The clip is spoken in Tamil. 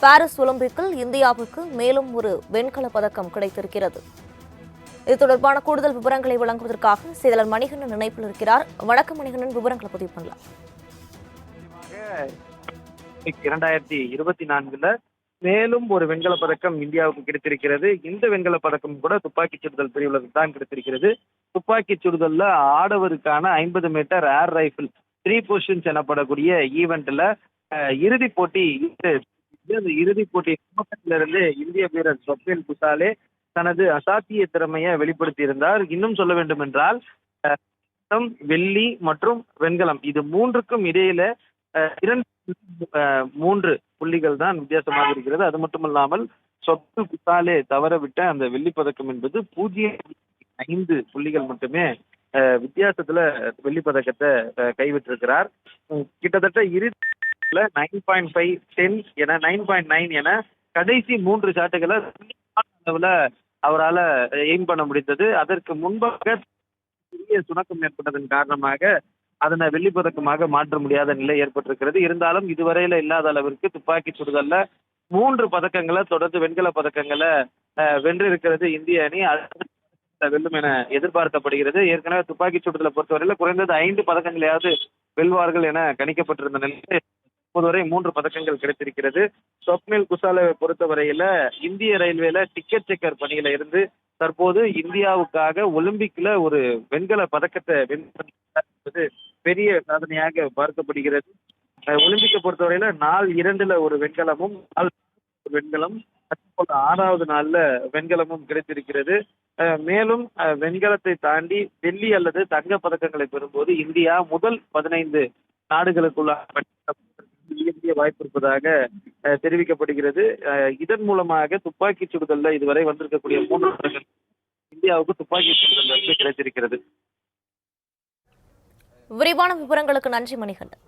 பாரிஸ் ஒலிம்பிக்கில் இந்தியாவுக்கு மேலும் ஒரு வெண்கலப் பதக்கம் கிடைத்திருக்கிறது. இது தொடர்பான கூடுதல் விவரங்களை வழங்குவதற்காக செய்தியாளர் மணிகண்டன் இணைப்பில் இருக்கிறார். வணக்கம் மணிகண்டன், விவரங்களை பதிவு பண்ணலாம். 2024 மேலும் ஒரு வெண்கலப் பதக்கம் இந்தியாவுக்கு கிடைத்திருக்கிறது. இந்த வெண்கலப் பதக்கம் கூட துப்பாக்கிச் சுடுதல் பிரிவில் தான் கிடைத்திருக்கிறது. துப்பாக்கிச் சுடுதல்ல ஆடவருக்கான 50 மீட்டர் ஏர் ரைபிள் 3 பொசிஷன்ஸ் எனப்படக்கூடிய ஈவெண்ட்ல இறுதிப் போட்டி இறுதிப் போட்டி துவக்கத்திலிருந்து இந்திய வீரர் ஸ்வப்னில் குசாலே தனது அசாத்திய திறமையை வெளிப்படுத்தியிருந்தார். இன்னும் சொல்ல வேண்டும் என்றால் வெள்ளி மற்றும் வெண்கலம் இது மூன்றுக்கும் இடையில 3 புள்ளிகள் தான் வித்தியாசமாக இருக்கிறது. அது மட்டுமல்லாமல் ஸ்வப்னில் குசாலே தவறவிட்ட அந்த வெள்ளிப் பதக்கம் என்பது 0.5 புள்ளிகள் மட்டுமே வித்தியாசத்துல வெள்ளி பதக்கத்தை கைவிட்டிருக்கிறார். கிட்டத்தட்ட இறுதியில 9.5 10 என 9.9 என கடைசி 3 ஷாட்டுகளை அளவுல அவரால் எய்ம் பண்ண முடிந்தது. அதற்கு முன்பாக பெரிய சுணக்கம் ஏற்பட்டதன் காரணமாக அதனை வெள்ளி பதக்கமாக மாற்ற முடியாத நிலை ஏற்பட்டிருக்கிறது. இருந்தாலும் இதுவரையில இல்லாத அளவிற்கு துப்பாக்கி சுடுதல்ல 3 பதக்கங்களை தொடர்ந்து வெண்கல பதக்கங்களை வென்றிருக்கிறது இந்திய அணி. வெல்லும் என எதிர்பார்க்கப்படுகிறது. ஏற்கனவே துப்பாக்கி சுடுதலை பொறுத்தவரையில குறைந்தது 5 பதக்கங்களையாவது வெல்வார்கள் என கணிக்கப்பட்டிருந்த நிலையில் இப்போதுவரை 3 பதக்கங்கள் கிடைத்திருக்கிறது. ஸ்வப்னில் குசாலை பொறுத்தவரையில இந்திய ரயில்வேல டிக்கெட் செக்கர் பணியில இருந்து தற்போது இந்தியாவுக்காக ஒலிம்பிக்ல ஒரு வெண்கல பதக்கத்தை வென்றது பெரிய சாதனையாக பார்க்கப்படுகிறது. ஒலிம்பிக்கை பொறுத்தவரையில நாள் 2ல ஒரு வெண்கலமும் வெண்கலம் 6வது நாள்ல வெண்கலமும் கிடைத்திருக்கிறது. மேலும் வெண்கலத்தை தாண்டி வெள்ளி அல்லது தங்க பதக்கங்களை பெறும்போது இந்தியா முதல் 15 நாடுகளுக்குள்ள வாய்ப்பு இருப்பதாக தெரிவிக்கப்படுகிறது. இதன் மூலமாக துப்பாக்கி சுடுதல்ல இதுவரை வந்திருக்கக்கூடிய 3 பதக்கங்கள் இந்தியாவுக்கு துப்பாக்கி சுடுதல் கிடைத்திருக்கிறது. விரிவான விவரங்களுக்கு நன்றி மணிகண்டன்.